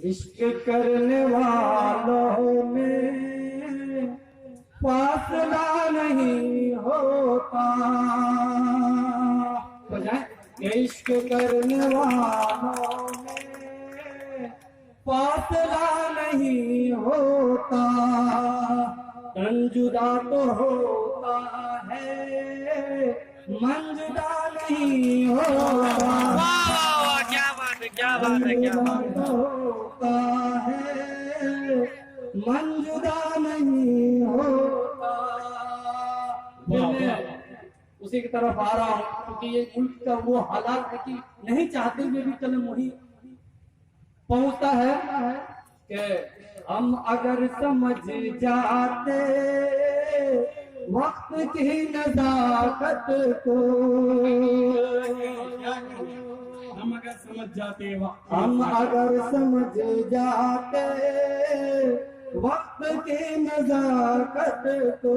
इश्क करने वालों में फासला नहीं होता। इश्क करने वालों में फासला नहीं होता। तन जुदा तो होता है, मन जुदा नहीं होता। क्या बात है, क्या बात है, क्या बात है। होता है, मन जुदा नहीं होता। उसी की तरफ आ रहा हूँ क्योंकि ये मुल्क का वो हालात है कि नहीं चाहते हुए भी कलम वही पहुंचता है कि हम अगर समझ जाते वक्त की नजाकत को, हम अगर समझ जाते वक्त की नजाकत को,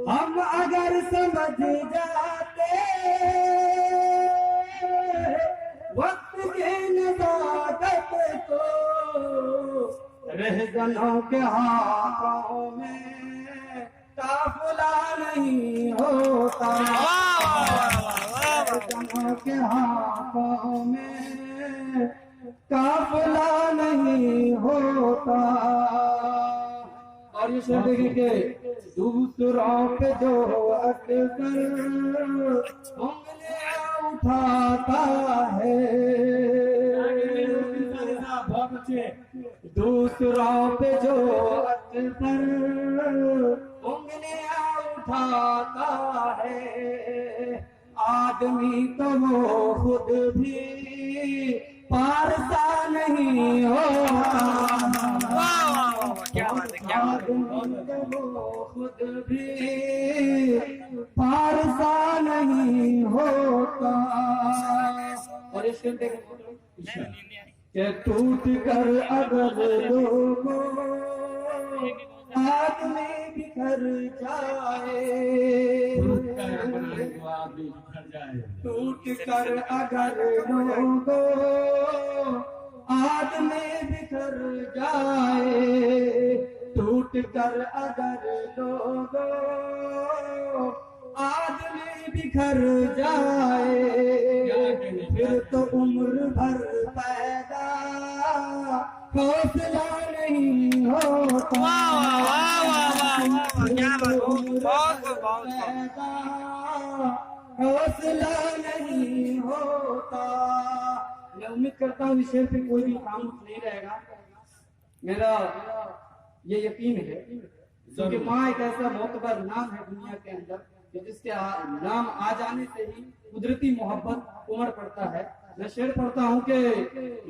हम अगर समझ जाते वक्त की नजाकत को, रहजनों के हाथों में काफिला नहीं होता। रहजनों के हाथों में काफिला नहीं होता। और ये शेर देखिए कि दूसरों पे जो अक्सर उंगलियां उठाता है, बहुत अच्छे। दूसरों पे जो अक्सर उंगलियां उठाता है, आदमी तो वो खुद भी पारसा नहीं होता। क्या बात है, क्या बात है। आदमी तो वो खुद भी पारसा नहीं होता। और इसके कि टूट कर अगर लोगों आदमी बिखर जाए, टूट कर अगर लोगों आदमी बिखर जाए, टूट कर अगर लोगों आदमी बिखर जाए, फिर तो उम्र भर पैदा हौसला नहीं होता। हौसला नहीं होता। मैं उम्मीद करता हूँ इस शेर पे कोई भी काम नहीं रहेगा, मेरा ये यकीन है क्योंकि माँ एक ऐसा मोतबर नाम है दुनिया के अंदर कि जिसके नाम आ जाने से ही कुदरती मोहब्बत उमड़ पड़ता है। मैं शेर पढ़ता हूँ कि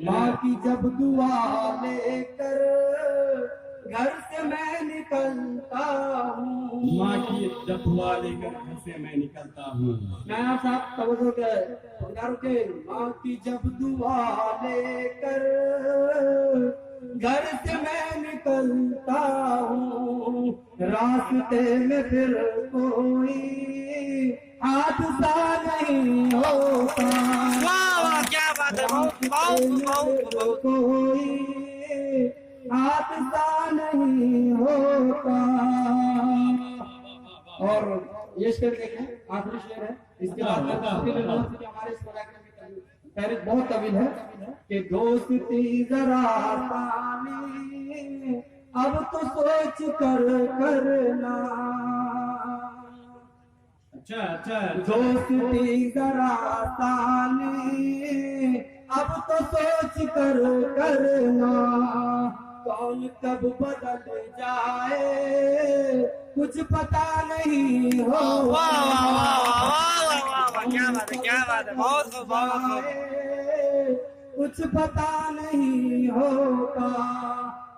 माँ की जब दुआ लेकर घर से मैं निकलता हूँ, माँ की जब दुआ लेकर घर से मैं निकलता हूँ। मैं साहब तवज्जो के माँ की जब दुआ लेकर घर से मैं निकलता हूँ, रास्ते में फिर कोई हादसा नहीं होता। क्या बात है, बहुत कोई हादसा नहीं होता। और ये शेर देखें, आखिरी शेर है, इसके बाद हमारे इस फहरिस्त बहुत तवील है कि दोस्ती जरा सानी अब तो सोच कर करना। अच्छा दोस्ती जरा सानी अब तो सोच कर करना। कौन कब बदल जाए कुछ पता नहीं हो। क्या बात है, क्या बात है, बहुत कुछ पता नहीं होता।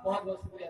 बहुत बहुत शुक्रिया।